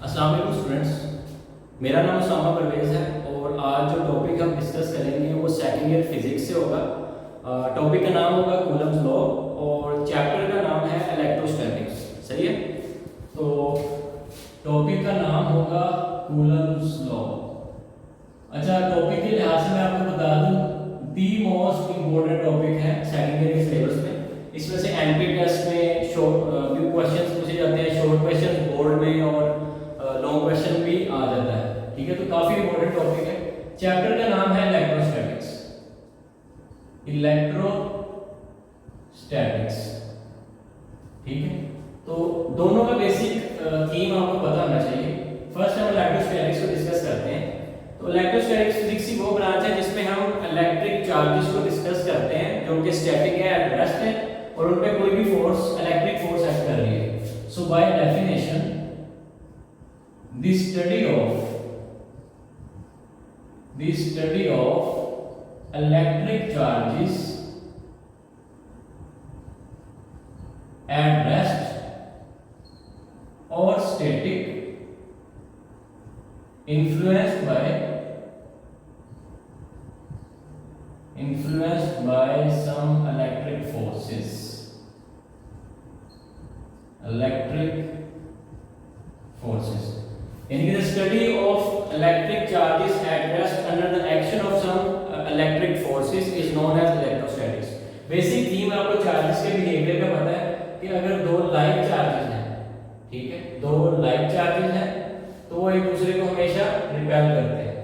अस्सलाम वालेकुम स्टूडेंट्स, मेरा नाम उसामा परवेज़ है और आज जो टॉपिक हम डिस्कस करेंगे वो सेकंड ईयर फिजिक्स से होगा। टॉपिक का नाम होगा कूलम्स लॉ और चैप्टर का नाम है इलेक्ट्रोस्टैटिक्स। सही है, तो टॉपिक का नाम होगा कूलम्स लॉ। अच्छा, टॉपिक के लिहाज से मैं आपको बता दूं दी मोस्ट इम्पोर्टेंट टॉपिक है सेकंड ईयर के सिलेबस में। इसमें से एमपी टेस्ट में शॉर्ट क्वेश्चंस पूछे जाते हैं, शॉर्ट क्वेश्चन बोर्ड में और लॉन्ग क्वेश्चन भी आ जाता है। ठीक है, तो काफी इंपॉर्टेंट टॉपिक है। चैप्टर का नाम है इलेक्ट्रोस्टैटिक्स। इलेक्ट्रोस्टैटिक्स, ठीक है। तो दोनों का बेसिक थीम आपको पता होना चाहिए। फर्स्ट हम इलेक्ट्रोस्टैटिक्स को डिस्कस करते हैं। तो इलेक्ट्रोस्टैटिक्स फिजिक्स की वो ब्रांच है जिसमें हम इलेक्ट्रिक चार्जेस को डिस्कस करते हैं जो कि स्टैटिक है, एट रेस्ट है और उन पे कोई भी फोर्स, इलेक्ट्रिक फोर्स एक्ट कर रही है। So by definition the study of electric charges at rest or static influenced by some electric forces, यानी कि the study of electric charges at rest under the action of some electric forces is known as electrostatics। Basic theme आपको charges के behaviour का पता है कि अगर दो लाइक चार्जेस हैं, ठीक है, दो लाइक चार्जेस हैं तो वो एक दूसरे को हमेशा रिपेल करते हैं,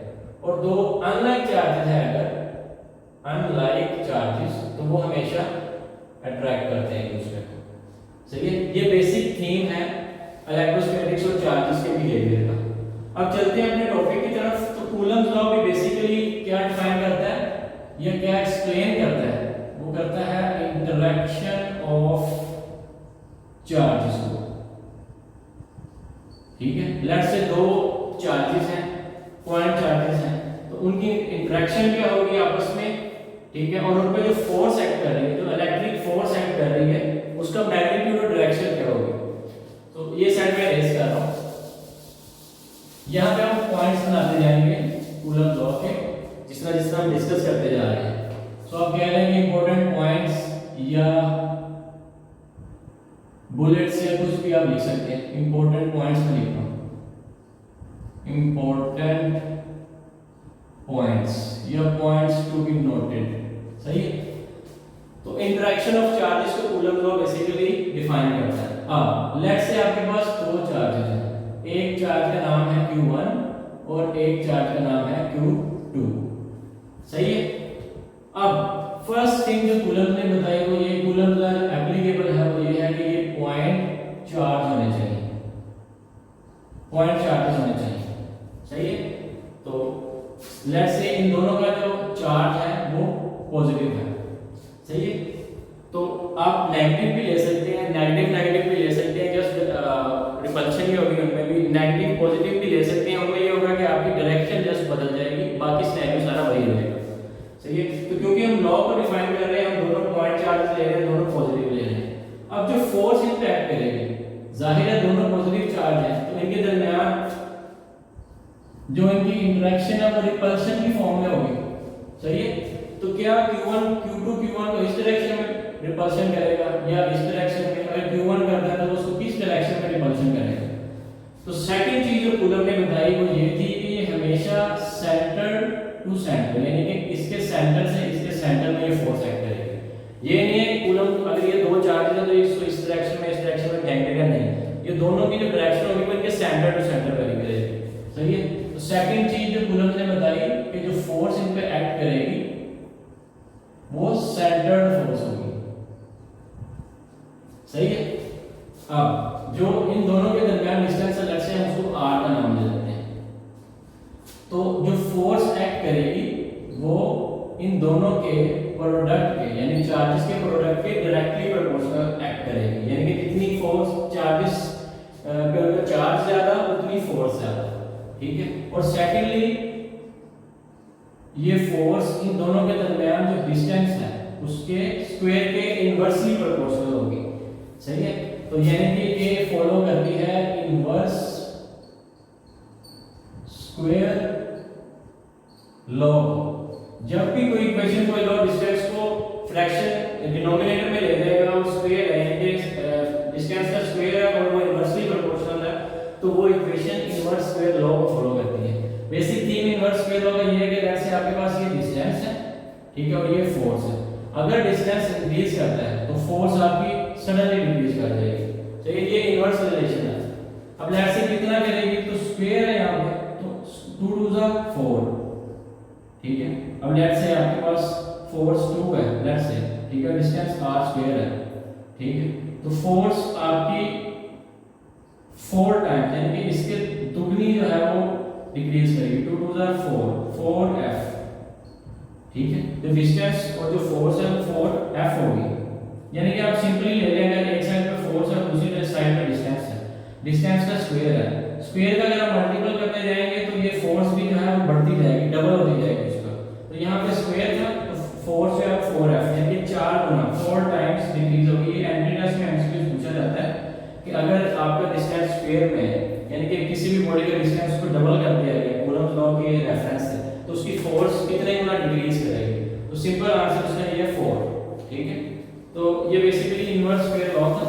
और दो अनलाइक चार्जेस हैं, अगर अनलाइक चार्जेस तो वो हमेशा अट्रैक्ट करते हैं एक दूसरे को। सही है, ये बेसिक थीम है इलेक्ट्रोस्टैटिक्स और चार्जेस के बिहेवियर का। अब चलते हैं अपने टॉपिक की तरफ। तो कूलम्स लॉ भी बेसिकली क्या डिफाइन करता है या क्या एक्सप्लेन करता है? वो करता है इंटरैक्शन ऑफ चार्जेस को। ठीक है, लेट्स से दो चार्जेस हैं, पॉइंट चार्जेस हैं, तो उनकी इंटरैक्शन क्या होगी आपस में, ठीक है, और उन पे जो फोर्स एक्ट कर रही है, जो इलेक्ट्रिक फोर्स एक्ट कर रही है, उसका मैग्नीट्यूड और डायरेक्शन क्या होगी। तो ये साइड में रेस कर रहा हूं, यहां पे हम पॉइंट्स बनाते जाएंगे कूलम्स लॉ के, जिस तरह हम डिस्कस करते जा रहे हैं। सो आप कह लेंगे इंपॉर्टेंट पॉइंट्स या बुलेट्स या कुछ भी आप लिख सकते हैं। इंपॉर्टेंट पॉइंट्स में लिख रहा हूं, इंपॉर्टेंट पॉइंट्स या पॉइंट्स टू बी नोटेड। सही है, तो इंटरेक्शन ऑफ चार्जेस को कूलम्स लॉ बेसिकली डिफाइन करता है। अब लेट्स से आपके पास दो चार्जेस हैं, एक चार्ज का नाम है Q1 और एक चार्ज का नाम है Q2। सही है, अब फर्स्ट थिंग जो कूलम्स ने बताई वो ये, कूलम्स लॉ एप्लीकेबल है वो ये है कि ये पॉइंट चार्ज होने चाहिए, पॉइंट चार्जेस होने चाहिए। सही है, तो लेट्स से इन दोनों का जो चार्ज है वो पॉजिटिव है। सही है, तो आप नेगेटिव भी ले सकते हैं, नेगेटिव भी ले सकते हैं, जस्ट रिपल्शन ही होगी उनमें भी। नेगेटिव पॉजिटिव भी ले सकते हैं, उनमें ये होगा कि आपकी डायरेक्शन जस्ट बदल जाएगी, बाकी सिनेरियो सारा वही रहेगा। सही है, तो क्योंकि हम लॉ को डिफाइन कर रहे हैं, हम दोनों पॉइंट चार्ज ले रहे हैं, दोनों पॉजिटिव ले रहे हैं। अब जो फोर्स इंपैक्ट करेगी, जाहिर है दोनों पॉजिटिव चार्ज हैं, तो इनके दरमियान जो इनकी इंटरेक्शन है वो रिपल्शन की फॉर्म में होगी। सही है, तो क्या Q1 Q2 Q1 को इस डायरेक्शन में रिपल्शन करेगा या इस डायरेक्शन में? अगर Q1 करता है तो उसको किस डायरेक्शन में रिपल्शन करेगा? तो सेकंड चीज जो कूलम ने बताई वो ये थी कि ये हमेशा सेंटर टू सेंटर, यानी कि इसके सेंटर से इसके सेंटर में ये फोर्स एक्ट करेगी। ये नहीं है कि कूलम अगर ये दो चार्ज है तो इसको इस डायरेक्शन में इस डायरेक्शन में फेंक देगा, नहीं, ये दोनों की जो डायरेक्शन होगी वो इनके सेंटर टू सेंटर वेरी करेगी। सही है, तो सेकंड चीज जो कूलम ने बताई कि जो फोर्स इन पे एक्ट करेगी वो सेंटर्ड फोर्स होगी। सही है, अब जो इन दोनों के दरमियान डिस्टेंस है, लेट्स से हम उसको r का नाम दे देते हैं, तो जो फोर्स एक्ट करेगी वो इन दोनों के प्रोडक्ट के, यानी चार्जेस के प्रोडक्ट के डायरेक्टली प्रोपोर्शनल एक्ट करेगी। यानी कि जितनी फोर्स चार्जेस पे उनका चार्ज ज्यादा उतनी फोर्स ज्यादा। ठीक है, और सेकेंडली ये फोर्स इन दोनों के दरमियान जो डिस्टेंस है उसके स्क्वायर के इनवर्सली प्रोपोर्शनल होगी। सही है, तो यानी कि ये फॉलो करती है इनवर्स लॉग। जब भी कोई इक्वेशन कोई लॉ डिस्टेंस को फ्रैक्शन डिनोमिनेटर में ले जाएगा और स्क्वायर है, डिस्टेंस का स्क्वायर है और वो इनवर्सली प्रोपोर्शनल है, तो वो इक्वेशन इनवर्स स्क्वायर लॉ को फॉलो करती है। Basic theme inverse square law का ये है कि जैसे आपके पास ये डिस्टेंस है, ठीक है, और ये फोर्स है, अगर डिस्टेंस इंक्रीज करता है तो फोर्स आपकी सडनली डिक्रीज कर जाएगी। तो ये इनवर्स रिलेशन है। अब लेट्स से कितना करेगी, तो स्क्वायर है यहां पे, तो 2 2 जा 4, ठीक है। अब लेट्स से आपके पास फोर्स 2 है, लेट्स से, ठीक है, डिस्टेंस r स्क्वायर है, ठीक है, तो फोर्स आपकी 4 टाइम्स यानी कि इसके दुगनी जो है वो डिक्रीज करेगी, 2 2 जा 4f, ठीक है। तो डिस्टेंस और जो फोर्स है वो 4f होगी, यानी कि आप सिंपली ले लेंगे, एक साइड पे फोर्स है दूसरी साइड पे डिस्टेंस है, डिस्टेंस का स्क्वायर है, स्क्वायर का अगर आप मल्टीपल करते जाएंगे तो ये फोर्स भी जो है वो बढ़ती जाएगी, डबल होती जाएगी उसका। तो यहाँ पे स्क्वायर था तो फोर्स है 4f, यानी कि 4 गुना 4 टाइम्स डिक्रीज होगी। ये एमपीएस में एमसीक्यू पूछा जाता है कि अगर आपका डिस्टेंस स्क्वायर में है, यानी कि किसी भी बॉडी का डिस्टेंस को डबल कर दिया गया कूलम्ब लॉ के रेफरेंस से, तो उसकी फोर्स कितने गुना डिक्रीज करेगी, तो सिंपल आंसर उसका ये है 4, ठीक है। तो ये बेसिकली इनवर्स स्क्वायर लॉ था।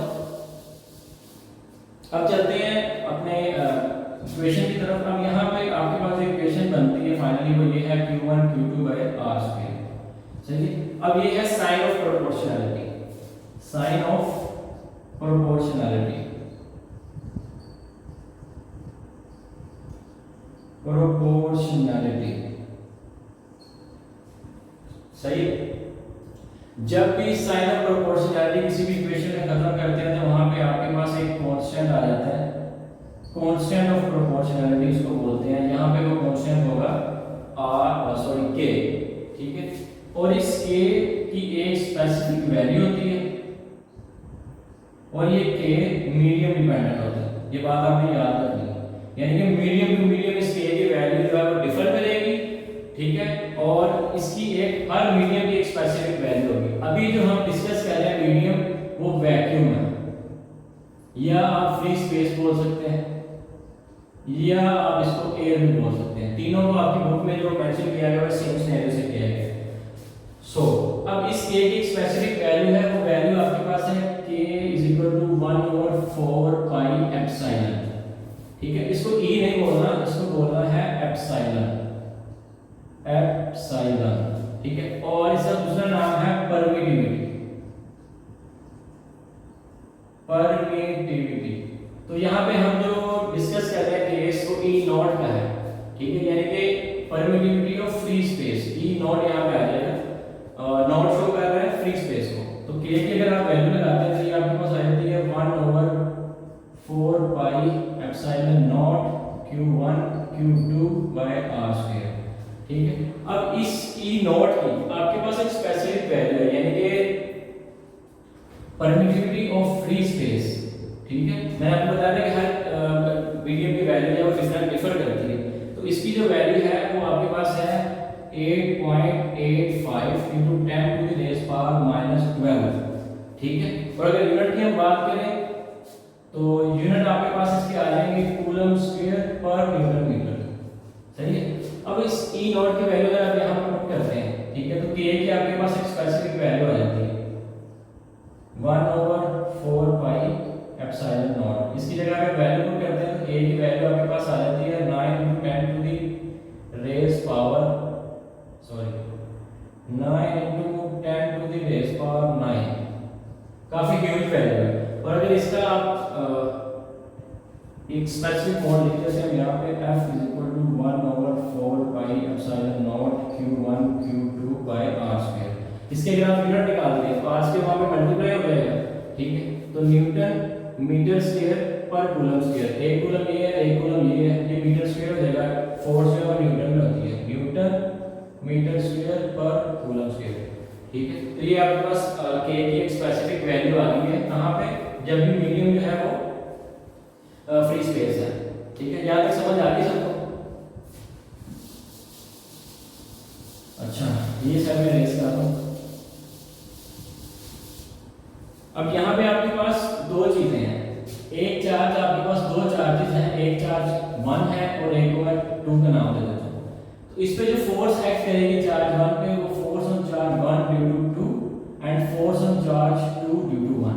अब चलते हैं अपने इक्वेशन की तरफ। अब यहाँ पे आपके पास एक इक्वेशन बनती है फाइनली, वो ये है q1 q2 by r square, सही। अब ये है sign of proportionality, sign of proportionality, proportionality, सही। जब भी साइन ऑफ प्रोपोर्शनैलिटी किसी भी इक्वेशन में खत्म करते हैं तो वहां पे आपके पास एक कांस्टेंट आ जाता है, कांस्टेंट ऑफ प्रोपोर्शनैलिटी इसको बोलते हैं। यहाँ पे वो कांस्टेंट होगा k, ठीक है, और इस k की एक स्पेसिफिक वैल्यू होती है और ये k मीडियम डिपेंडेंट होता है, ये बात आपने याद रखनी है, यानी कि मीडियम टू मीडियम इस k की वैल्यू जो है वो डिफर करेगी, ठीक है, और इसकी एक हर मीडियम की एक स्पेसिफिक वैल्यू होगी। अभी जो हम डिस्कस कर रहे हैं मीडियम वो वैक्यूम है, या आप फ्री स्पेस बोल सकते हैं, या आप इसको एयर भी बोल सकते हैं, तीनों को आपकी बुक में जो मेंशन किया गया है सेम सिनेरियो से किया गया है। सो अब इस k की स्पेसिफिक वैल्यू है, वो वैल्यू आपके पास है k = 1/4 पाई एप्सिलॉन, ठीक है। इसको e नहीं बोलना, इसको बोलना है एप्सिलॉन, एप्सिलॉन, ठीक है। और इसका दूसरा नाम है परमिटिविटी, परमिटिविटी। तो यहाँ पे हम जो डिस्कस कर रहे हैं केस को ई नॉट का है, ठीक है, यानी कि permittivity of free space, E not यहाँ पे आ जाएगा, नॉट शो कर रहा है फ्री स्पेस को। तो के की अगर आप वैल्यू लगाते हैं तो ये आपके पास आ जाती है 1/4 pi epsilon not q1 q2 by r square, ठीक है। अब इस ई नॉट की आपके पास एक स्पेसिफिक वैल्यू है, यानी कि परमिटिविटी ऑफ फ्री स्पेस, ठीक है। मैं आपको बता रहा कि हर मीडियम की वैल्यू है वो डिफर करती है, तो इसकी जो वैल्यू है वो आपके पास है 8.85 × 10⁻⁻12, ठीक है। और अगर यूनिट की हम बात करें तो यूनिट आपके पास इसके आ जाएंगे कूलम्ब स्क्वायर पर न्यूटन मीटर, सही है। अब इस ई नॉट की वैल्यू अगर आप यहाँ पर पुट करते हैं, ठीक है, तो के की आपके पास एक स्पेसिफिक वैल्यू आ जाती है 1/4 पाई एप्सिलॉन नॉट। इसकी जगह अगर वैल्यू पुट करते हैं तो a की वैल्यू आपके पास आ जाती है 9 × 10⁻⁹ काफी ह्यूज वैल्यू है। और अगर इसका आप एक स्पेसिफिक फॉर्म लिखते हैं, जैसे हम यहाँ पे f = 1/4 pi epsilon not q1 q2 by r square, इसके अगर आप यूनिट निकालते हैं तो r के वहां पे मल्टीप्लाई हो जाएगा, ठीक है। तो न्यूटन मीटर स्क्वायर पर कूलम्ब स्क्वायर, एक कूलम्ब ये है एक कूलम्ब ये है, ये मीटर स्क्वायर हो जाएगा, फोर्स जो है न्यूटन में होती है, न्यूटन मीटर स्क्वायर पर कूलम्ब स्क्वायर, ठीक है। तो ये आपके पास k की एक स्पेसिफिक वैल्यू आ गई है, कहां पे, जब भी मीडियम जो है वो फ्री स्पेस है, ठीक है। यहां तक समझ आ गई सबको? अच्छा, ये सब मैं रेस करता हूं। अब यहाँ पे आपके पास दो चीजें हैं, एक चार्ज आपके पास दो चार्जेस हैं, एक चार्ज 1 है और एक को मैं 2 का नाम दे देता हूँ। तो तो इस पे जो फोर्स एक्ट करेगी चार्ज 1 पे, वो force on charge 1 due to 2 and force on charge 2 due to 1।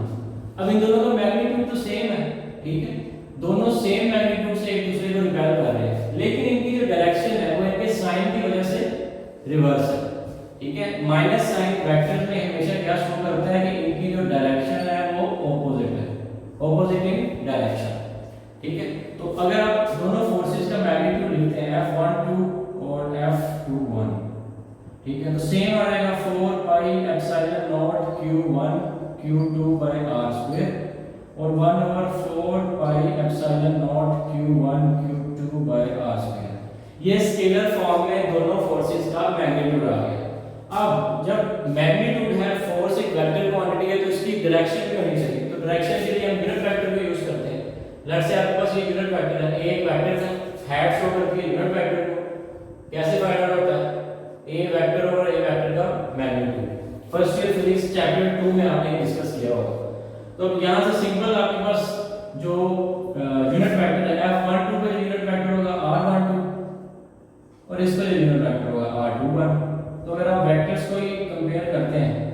अब इन दोनों का मैग्नीट्यूड तो सेम है, ठीक है, दोनों सेम मैग्नीट्यूड से एक दूसरे को रिपेल कर रहे हैं, लेकिन इनकी जो डायरेक्शन है वो इनके साइन की वजह से रिवर्स है, ठीक है। माइनस साइन वेक्टर में हमेशा क्या शो करता है कि इनकी जो डायरेक्शन है वो ऑपोजिट है, ऑपोजिट इन डायरेक्शन, ठीक है। तो अगर आप दोनों फोर्सेस का मैग्नीट्यूड लिखते हैं F12 और F21, ठीक है, तो सेम आ जाएगा 4 pi epsilon not Q1 Q2 by r square और 1/4 pi epsilon not Q1 Q2 by r square. ये स्केलर फॉर्म में दोनों फोर्सेस का मैग्नीट्यूड आ गया। अब जब मैग्नीट्यूड है, फोर्स एक वेक्टर क्वांटिटी है, तो इसकी डायरेक्शन भी होनी चाहिए। तो डायरेक्शन के लिए हम यूनिट वेक्टर को यूज करते हैं। लेट्स से आपके पास ये यूनिट वेक्टर है, एक वेक्टर है, हेड शो करती है यूनिट वेक्टर को। कैसे फाइंड आउट होता है? ए वेक्टर और ए वेक्टर का magnitude first year physics chapter 2 में आपने डिस्कस किया होगा। तो अब यहां से सिंपल आपके पास जो यूनिट वेक्टर है F12 पे यूनिट वेक्टर होगा R12 और इस पर यूनिट वेक्टर होगा R21। तो अगर आप वेक्टर्स को ही कंपेयर करते हैं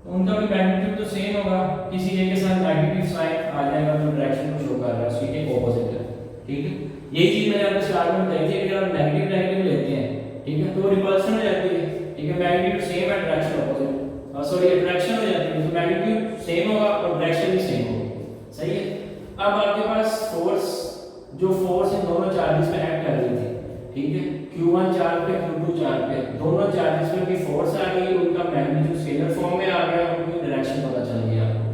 तो उनका भी मैग्नीट्यूड तो सेम होगा, किसी एक के साथ नेगेटिव साइन आ जाएगा तो डायरेक्शन को शो कर रहा है, उसकी एक ऑपोजिट है, ठीक है। यही चीज मैंने आपको स्टार्ट में बताई थी, अगर आप नेगेटिव नेगेटिव लेते हैं, ठीक है, तो रिपल्शन हो जाती है, ठीक है, मैग्नीट्यूड सेम है, डायरेक्शन ऑपोजिट, सॉरी अट्रैक्शन हो जाती है, तो मैग्नीट्यूड सेम होगा और डायरेक्शन भी सेम होगी, सही है। अब आपके पास फोर्स, जो फोर्स इन दोनों चार्जेस पे एक्ट कर रही थी, ठीक है, Q1 चार्ज पे Q2 चार्ज पे, दोनों चार्जेस पे की फोर्स आ गई, उनका मैग्नीट्यूड स्केलर फॉर्म में आ गया, उनकी डायरेक्शन पता चल गया आपको,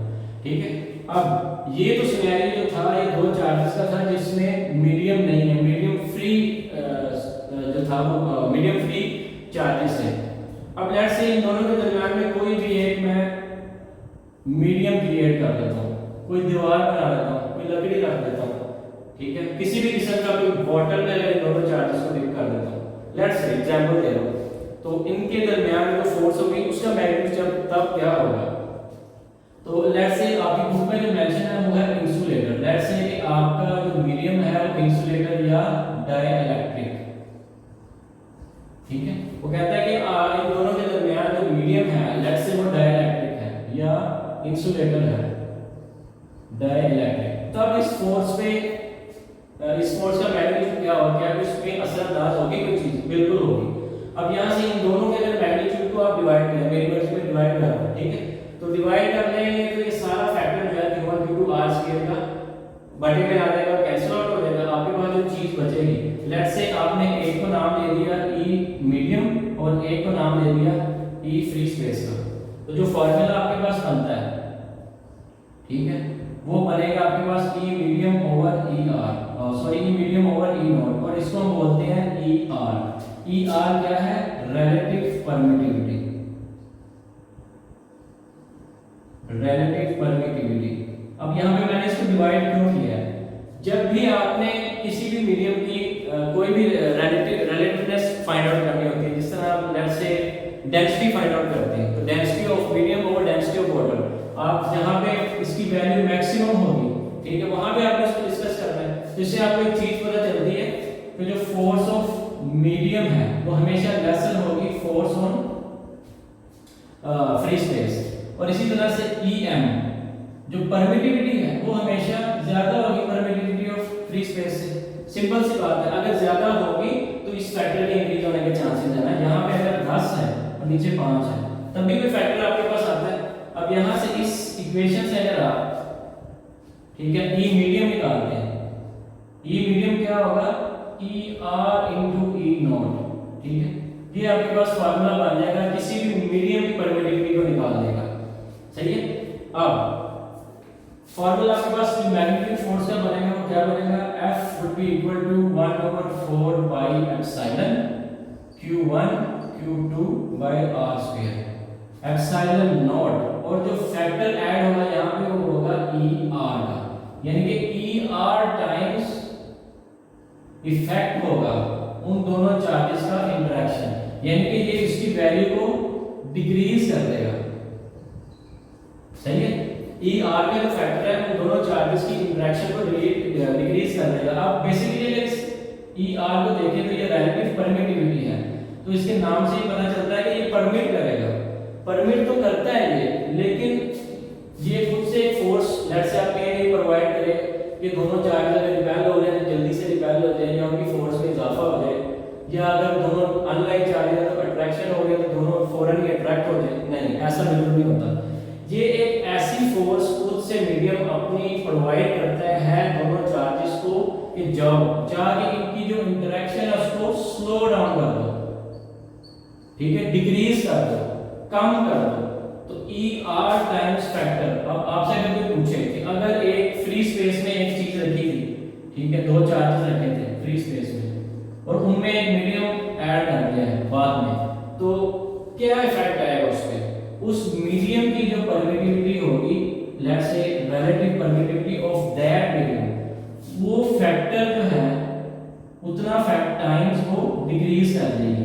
ठीक है। अब ये तो सिनेरियो जो था ये दो चार्जेस का था जिसमें मीडियम नहीं है, मीडियम फ्री जो था वो मीडियम फ्री चार्जेस है। अब लेट्स से इन दोनों के दरमियान में कोई भी एक मैं मीडियम क्रिएट कर देता हूँ, कोई दीवार बना देता हूँ, कोई लकड़ी रख देता हूँ, ठीक है, किसी भी किस्म का कोई बॉटल में अगर दोनों चार्जेस को डिप कर देता हूँ, लेट्स से एग्जांपल दे रहा हूँ, तो इनके दरमियान जो फोर्स होगी उसका मैग्नीट्यूड तब क्या होगा। तो लेट्स से आपकी बुक में जो मेंशन है वो है इंसुलेटर। लेट्स से आपका जो मीडियम है वो इंसुलेटर या डाइइलेक्ट्रिक, ठीक है, वो कहता है कि इन दोनों के दरमियान जो मीडियम है लेट्स से वो डाइइलेक्ट्रिक है या इंसुलेटर है, डाइइलेक्ट्रिक। तब इस फोर्स का मैग्नीट्यूड क्या होगा, क्या इस पे असरअंदाज होगी कोई चीज? बिल्कुल होगी। अब यहां से इन दोनों के अगर मैग्नीट्यूड को आप डिवाइड करें, मेरी मर्जी में डिवाइड करो, ठीक है, तो डिवाइड कर लेंगे तो ये सारा फैक्टर जो है Q1 Q2 r स्क्वायर का बटे में आ जाएगा, कैंसिल आउट हो जाएगा, आपके पास जो चीज बचेगी, लेट्स से आपने एक को नाम दे दिया E मीडियम और एक को नाम दे दिया E फ्री स्पेस का, तो जो फार्मूला आपके पास बनता है, ठीक है, वो बनेगा आपके पास E medium over E r, sorry E medium over E not, और इसको हम बोलते हैं E r। E r क्या है? Relative permittivity, relative permittivity. अब यहाँ पे मैंने इसको डिवाइड क्यों किया है? जब भी आपने किसी भी मीडियम की कोई भी रिलेटिवनेस फाइंड आउट करनी होती है, जिस तरह आप let's say density find out करते हैं, तो density of medium over density of water, आप जहाँ पे इसकी वैल्यू मैक्सिमम होगी, ठीक है, वहां पे आपको इसको डिस्कस करना है, जिससे आपको एक चीज पता चलती है कि जो फोर्स ऑफ मीडियम है वो हमेशा लेसर होगी फोर्स ऑन फ्री स्पेस, और इसी तरह से EM जो परमिटिविटी है वो हमेशा ज्यादा होगी परमिटिविटी ऑफ फ्री स्पेस से। सिंपल सी बात है, अगर ज्यादा होगी तो इस फैक्टर के इंक्रीज होने के चांसेस है ना। यहाँ पे अगर 10 है और नीचे 5 है तब भी कोई फैक्टर आपके पास आता है। अब यहाँ से इस इक्वेशन से अगर आप, ठीक है, E मीडियम निकालते हैं, E मीडियम क्या होगा? ER into E नॉट, ठीक है, ये आपके पास फार्मूला बन जाएगा किसी भी मीडियम की परमिटिविटी को निकालने का, सही है। अब फार्मूला आपके पास मैग्नीट्यूड फोर्स का बनेगा, वो क्या बनेगा? F would be equal to 1/4 pi epsilon Q1 Q2 by r square epsilon not, और जो फैक्टर ऐड होगा यहाँ पे वो होगा ER का, यानी कि ER टाइम्स इफेक्ट होगा उन दोनों चार्जेस का इंटरेक्शन, यानी कि ये इसकी वैल्यू को डिक्रीज कर देगा, सही है। ER का जो फैक्टर है वो दोनों चार्जेस की इंटरेक्शन को डिक्रीज कर देगा। अब बेसिकली ई आर को देखें तो ये रिलेटिव परमिटिविटी है, तो इसके नाम से ही पता चलता है कि ये परमिट करेगा, परमिट तो करता है ये, लेकिन ये खुद से एक फोर्स लेट्स से आप ये प्रोवाइड करें कि दोनों चार्ज अगर रिपेल हो जाए तो जल्दी से रिपेल हो जाए या उनकी फोर्स में इजाफा हो जाए, या अगर दोनों अनलाइक चार्ज है तो अट्रैक्शन हो गया तो दोनों फौरन ही अट्रैक्ट हो जाए, नहीं ऐसा बिल्कुल नहीं होता। ये एक ऐसी फोर्स खुद से मीडियम अपनी प्रोवाइड करता है दोनों चार्जेस को कि जाओ जाके इनकी जो इंटरेक्शन है उसको स्लो डाउन कर दो, ठीक है, डिक्रीज कर दो, कम कर दो। तो ई आर टाइम्स फैक्टर। अब आपसे अगर कोई पूछे कि अगर एक फ्री स्पेस में एक चीज रखी थी, ठीक है, दो चार्जेस रखे थे फ्री स्पेस में और उनमें एक मीडियम ऐड कर दिया है बाद में, तो क्या इफेक्ट आएगा उस पे? उस मीडियम की जो परमिटिविटी होगी, let's say relative permittivity of that medium, वो फैक्टर जो है उतना फैक्ट टाइम्स वो डिक्रीज कर देगी,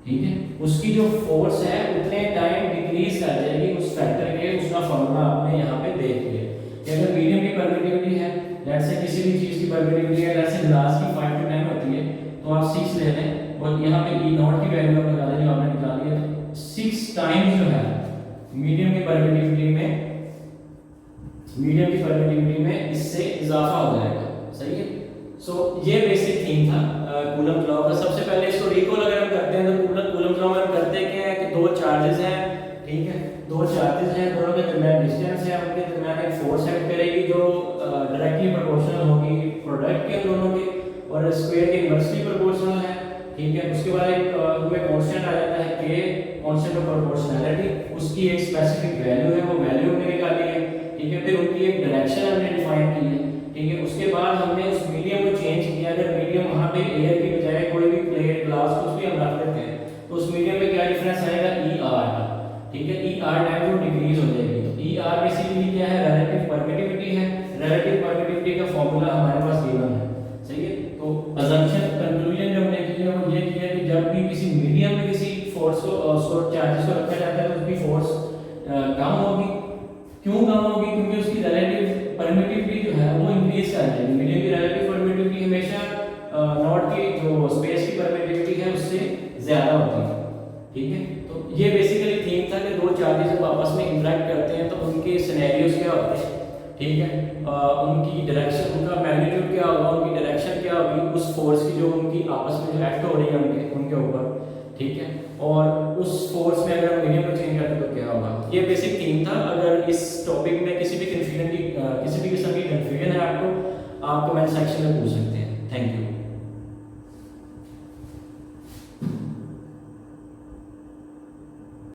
ठीक है, उसकी जो फोर्स है उतने टाइम डिक्रीज कर जाएगी उस फैक्टर के। उसका फॉर्मूला आपने यहाँ पे देख लिया कि अगर मीडियम की परमिटिविटी है, लेट्स से किसी भी चीज की परमिटिविटी है, लेट्स से ग्लास की 5 to 10 होती है, तो आप 6 ले लें और यहाँ पे ई नॉट की वैल्यू आप लगा दें जो आपने निकाली है, तो 6 टाइम्स जो है मीडियम की परमिटिविटी में इससे इजाफा हो जाएगा, सही है। सो ये बेसिक थीम था कूलम्ब लॉ का। सबसे पहले इसको रिकॉल अगर हम करते हैं तो कूलम्ब लॉ में हम करते क्या है कि दो चार्जेस हैं, ठीक है, दो चार्जेस हैं, दोनों के दरमियान डिस्टेंस है, उनके दरमियान एक फोर्स एक्ट करेगी जो डायरेक्टली प्रोपोर्शनल होगी प्रोडक्ट के दोनों के, और स्क्वायर के इनवर्सली प्रोपोर्शनल है, ठीक है। उसके बाद एक उनमें कांस्टेंट आ जाता है के, कांस्टेंट ऑफ प्रोपोर्शनैलिटी, उसकी एक स्पेसिफिक वैल्यू है, वो वैल्यू हमने निकाली है, ठीक है। फिर उनकी एक डायरेक्शन हमने डिफाइन की है, ठीक है। उसके बाद हमने उस मीडियम को चेंज किया, अगर मीडियम वहां पे एयर की बजाय कोई भी प्लेट ग्लास कुछ भी हम रख देते हैं तो उस मीडियम में क्या डिफरेंस आएगा, ई आर का, ठीक है, ई आर टाइम वो डिक्रीज हो जाएगी। तो ई आर बेसिकली क्या है, रिलेटिव परमिटिविटी है, रिलेटिव परमिटिविटी का फार्मूला हमारे पास गिवन है, सही है। तो अजम्पशन कंक्लूजन जो हमने किया वो ये किया कि जब भी किसी मीडियम में किसी फोर्स को चार्जेस को रखा जाता है तो उसकी फोर्स कम होगी। क्यों कम होगी? क्योंकि उसकी रिलेटिव परमिटिविटी जो है वो इंक्रीज कर जाएगी। मीडियम की रिलेटिव परमिटिविटी हमेशा नॉट की जो स्पेस की परमिटिविटी है उससे ज्यादा होती है, ठीक है। तो ये बेसिकली थीम था कि दो चार्जेस जब आपस में इंटरेक्ट करते हैं तो उनके सिनेरियोज क्या होते हैं, ठीक है, उनकी डायरेक्शन, उनका मैग्नीट्यूड क्या होगा, उनकी डायरेक्शन क्या होगी, उस फोर्स की जो उनकी आपस में जो एक्ट हो रही है उनके ऊपर, ठीक है, और उस फोर्स में अगर मीडियम को चेंज करते तो क्या होगा। ये बेसिक थीम था। अगर इस टॉपिक में किसी भी किस्म की कन्फ्यूजन है आपको, आप कमेंट सेक्शन में पूछ सकते हैं। Thank you.